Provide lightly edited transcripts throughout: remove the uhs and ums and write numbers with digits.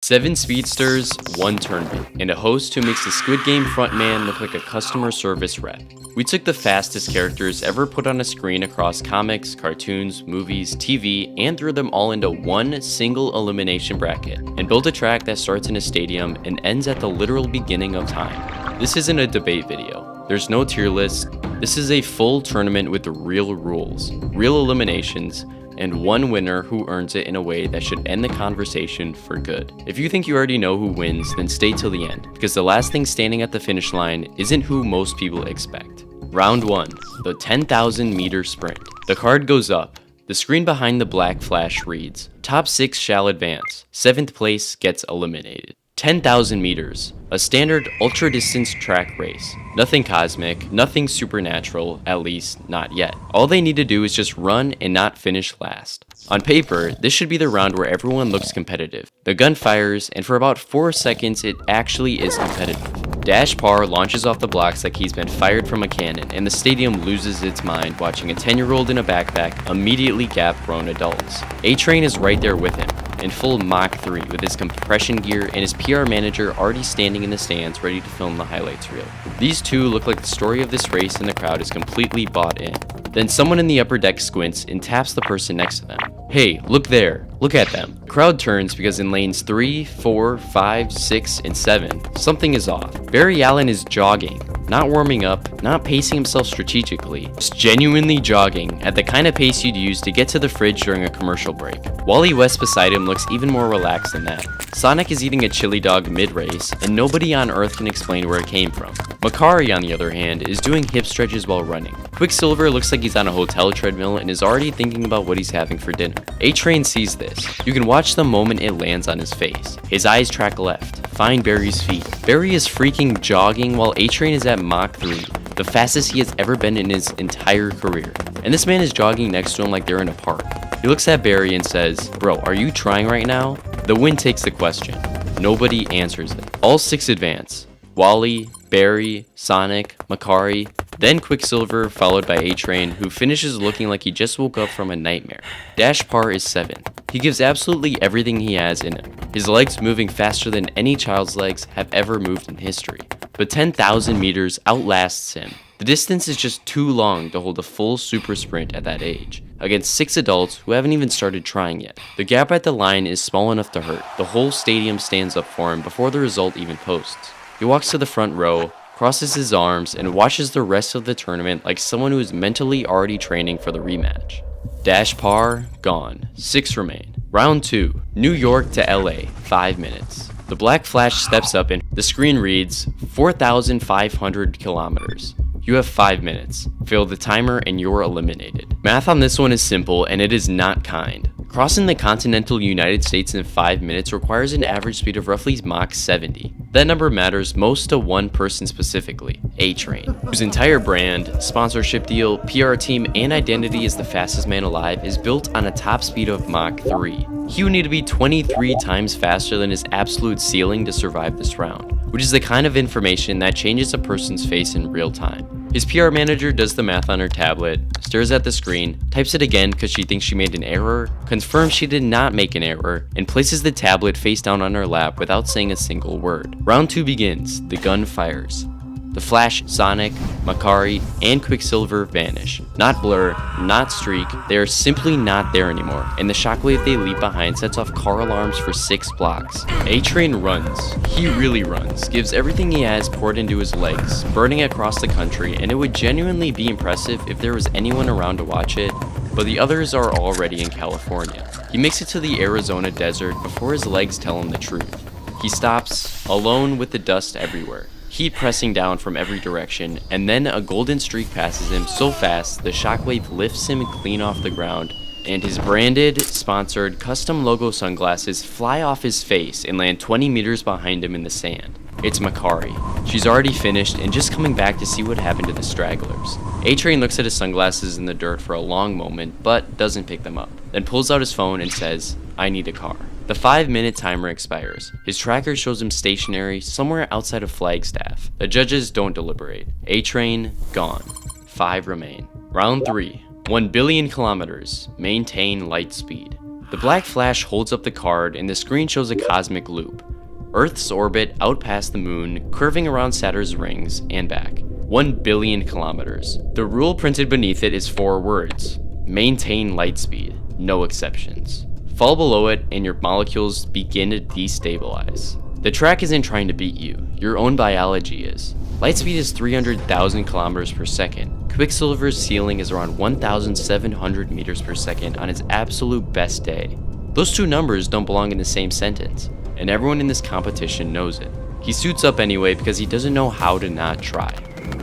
7 speedsters, 1 tournament, and a host who makes the Squid Game frontman look like a customer service rep. We took the fastest characters ever put on a screen across comics, cartoons, movies, TV, and threw them all into one single elimination bracket, and built a track that starts in a stadium and ends at the literal beginning of time. This isn't a debate video. There's no tier list. This is a full tournament with real rules, real eliminations, and one winner who earns it in a way that should end the conversation for good. If you think you already know who wins, then stay till the end, because the last thing standing at the finish line isn't who most people expect. Round 1, the 10,000 meter sprint. The card goes up. The screen behind the black flash reads, "Top 6 shall advance. 7th place gets eliminated." 10,000 meters, a standard ultra-distance track race. Nothing cosmic, nothing supernatural, at least not yet. All they need to do is just run and not finish last. On paper, this should be the round where everyone looks competitive. The gun fires, and for about 4 seconds it actually is competitive. Dash Par launches off the blocks like he's been fired from a cannon, and the stadium loses its mind watching a 10-year-old in a backpack immediately gap grown adults. A-Train is right there with him, in full Mach 3 with his compression gear and his PR manager already standing in the stands ready to film the highlights reel. These two look like the story of this race and the crowd is completely bought in. Then someone in the upper deck squints and taps the person next to them. "Hey, look there. Look at them." Crowd turns because in lanes 3, 4, 5, 6, and 7, something is off. Barry Allen is jogging, not warming up, not pacing himself strategically, just genuinely jogging at the kind of pace you'd use to get to the fridge during a commercial break. Wally West beside him looks even more relaxed than that. Sonic is eating a chili dog mid-race, and nobody on Earth can explain where it came from. Makari, on the other hand, is doing hip stretches while running. Quicksilver looks like he's on a hotel treadmill and is already thinking about what he's having for dinner. A-Train sees this. You can watch the moment it lands on his face. His eyes track left, find Barry's feet. Barry is freaking jogging while A-Train is at Mach 3, the fastest he has ever been in his entire career. And this man is jogging next to him like they're in a park. He looks at Barry and says, "Bro, are you trying right now?" The win takes the question. Nobody answers it. All 6 advance. Wally, Barry, Sonic, Makari, then Quicksilver, followed by A-Train, who finishes looking like he just woke up from a nightmare. Dash Par is 7. He gives absolutely everything he has in him, his legs moving faster than any child's legs have ever moved in history. But 10,000 meters outlasts him. The distance is just too long to hold a full super sprint at that age, against 6 adults who haven't even started trying yet. The gap at the line is small enough to hurt. The whole stadium stands up for him before the result even posts. He walks to the front row, crosses his arms, and watches the rest of the tournament like someone who is mentally already training for the rematch. Dash Par, gone. 6 remain. Round 2, New York to LA, 5 minutes. The black flash steps up and the screen reads 4,500 kilometers. You have 5 minutes. Fail the timer and you're eliminated. Math on this one is simple and it is not kind. Crossing the continental United States in 5 minutes requires an average speed of roughly Mach 70. That number matters most to one person specifically, A-Train, whose entire brand, sponsorship deal, PR team, and identity as the fastest man alive is built on a top speed of Mach 3. He would need to be 23 times faster than his absolute ceiling to survive this round, which is the kind of information that changes a person's face in real time. His PR manager does the math on her tablet, stares at the screen, types it again because she thinks she made an error, confirms she did not make an error, and places the tablet face down on her lap without saying a single word. Round 2 begins. The gun fires. The Flash, Sonic, Makari, and Quicksilver vanish. Not blur, not streak, they are simply not there anymore, and the shockwave they leap behind sets off car alarms for 6 blocks. A-Train runs. He really runs, gives everything he has poured into his legs, burning across the country, and it would genuinely be impressive if there was anyone around to watch it, but the others are already in California. He makes it to the Arizona desert before his legs tell him the truth. He stops, alone with the dust everywhere. Heat pressing down from every direction, and then a golden streak passes him so fast the shockwave lifts him clean off the ground, and his branded, sponsored, custom logo sunglasses fly off his face and land 20 meters behind him in the sand. It's Makari. She's already finished and just coming back to see what happened to the stragglers. A-Train looks at his sunglasses in the dirt for a long moment, but doesn't pick them up, then pulls out his phone and says, "I need a car." The 5-minute timer expires. His tracker shows him stationary somewhere outside of Flagstaff. The judges don't deliberate. A-Train, gone. 5 remain. Round 3, 1 billion kilometers. Maintain light speed. The Black Flash holds up the card and the screen shows a cosmic loop. Earth's orbit out past the moon, curving around Saturn's rings and back. 1 billion kilometers. The rule printed beneath it is 4 words. Maintain light speed, no exceptions. Fall below it and your molecules begin to destabilize. The track isn't trying to beat you, your own biology is. Light speed is 300,000 kilometers per second. Quicksilver's ceiling is around 1,700 meters per second on its absolute best day. Those two numbers don't belong in the same sentence, and everyone in this competition knows it. He suits up anyway because he doesn't know how to not try.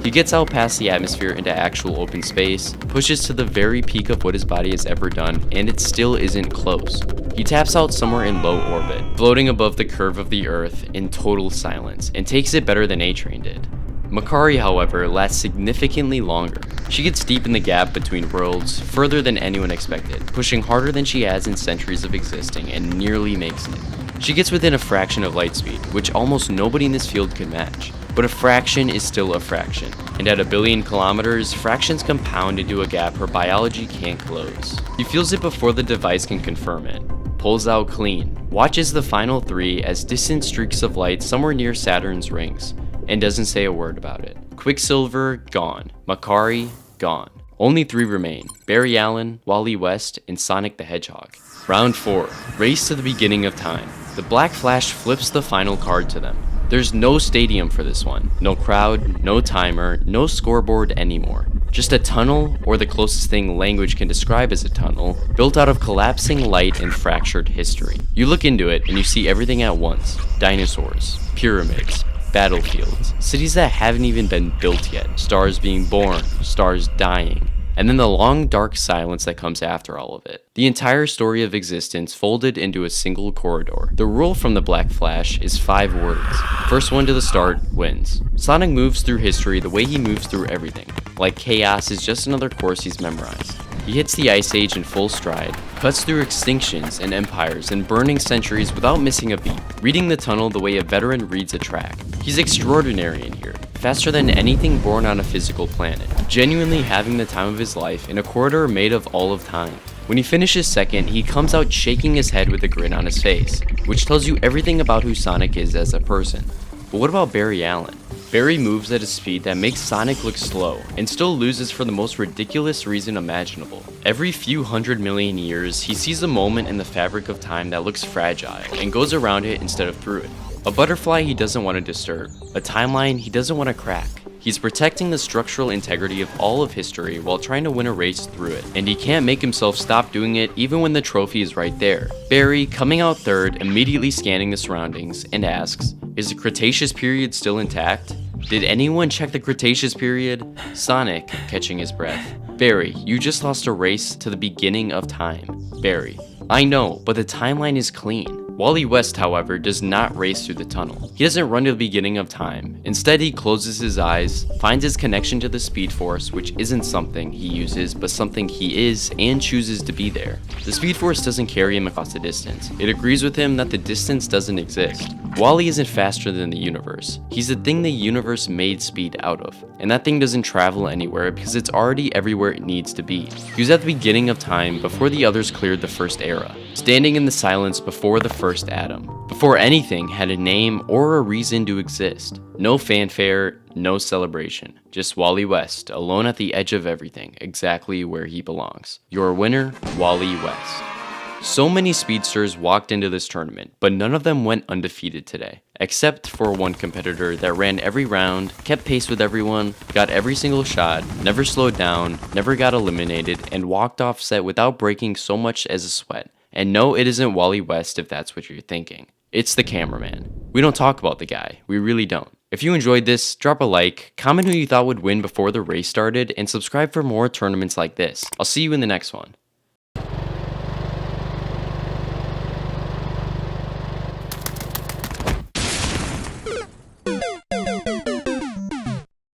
He gets out past the atmosphere into actual open space, pushes to the very peak of what his body has ever done, and it still isn't close. He taps out somewhere in low orbit, floating above the curve of the Earth in total silence, and takes it better than A-Train did. Makari, however, lasts significantly longer. She gets deep in the gap between worlds, further than anyone expected, pushing harder than she has in centuries of existing, and nearly makes it. She gets within a fraction of light speed, which almost nobody in this field could match. But a fraction is still a fraction, and at 1 billion kilometers, fractions compound into a gap her biology can't close. He feels it before the device can confirm it. Pulls out clean, watches the final 3 as distant streaks of light somewhere near Saturn's rings, and doesn't say a word about it. Quicksilver, gone. Makari, gone. Only 3 remain, Barry Allen, Wally West, and Sonic the Hedgehog. Round 4, race to the beginning of time. The Black Flash flips the final card to them. There's no stadium for this one, no crowd, no timer, no scoreboard anymore. Just a tunnel, or the closest thing language can describe as a tunnel, built out of collapsing light and fractured history. You look into it and you see everything at once. Dinosaurs, pyramids, battlefields, cities that haven't even been built yet, stars being born, stars dying, and then the long dark silence that comes after all of it. The entire story of existence folded into a single corridor. The rule from the Black Flash is 5 words. First one to the start wins. Sonic moves through history the way he moves through everything. Like chaos is just another course he's memorized. He hits the Ice Age in full stride, cuts through extinctions and empires and burning centuries without missing a beat, reading the tunnel the way a veteran reads a track. He's extraordinary in here, faster than anything born on a physical planet, genuinely having the time of his life in a corridor made of all of time. When he finishes second, he comes out shaking his head with a grin on his face, which tells you everything about who Sonic is as a person. But what about Barry Allen? Barry moves at a speed that makes Sonic look slow, and still loses for the most ridiculous reason imaginable. Every few 100 million years, he sees a moment in the fabric of time that looks fragile, and goes around it instead of through it. A butterfly he doesn't want to disturb, a timeline he doesn't want to crack. He's protecting the structural integrity of all of history while trying to win a race through it, and he can't make himself stop doing it even when the trophy is right there. Barry, coming out third, immediately scanning the surroundings, and asks, "Is the Cretaceous period still intact? Did anyone check the Cretaceous period?" Sonic, catching his breath, "Barry, you just lost a race to the beginning of time." Barry, "I know, but the timeline is clean." Wally West, however, does not race through the tunnel. He doesn't run to the beginning of time. Instead, he closes his eyes, finds his connection to the Speed Force, which isn't something he uses, but something he is and chooses to be there. The Speed Force doesn't carry him across the distance. It agrees with him that the distance doesn't exist. Wally isn't faster than the universe. He's the thing the universe made speed out of, and that thing doesn't travel anywhere because it's already everywhere it needs to be. He was at the beginning of time before the others cleared the first era, standing in the silence before the first atom, before anything had a name or a reason to exist. No fanfare, no celebration, just Wally West, alone at the edge of everything, exactly where he belongs. Your winner, Wally West. So many speedsters walked into this tournament, but none of them went undefeated today, except for one competitor that ran every round, kept pace with everyone, got every single shot, never slowed down, never got eliminated, and walked off set without breaking so much as a sweat. And no, it isn't Wally West if that's what you're thinking. It's the cameraman. We don't talk about the guy, we really don't. If you enjoyed this, drop a like, comment who you thought would win before the race started, and subscribe for more tournaments like this. I'll see you in the next one.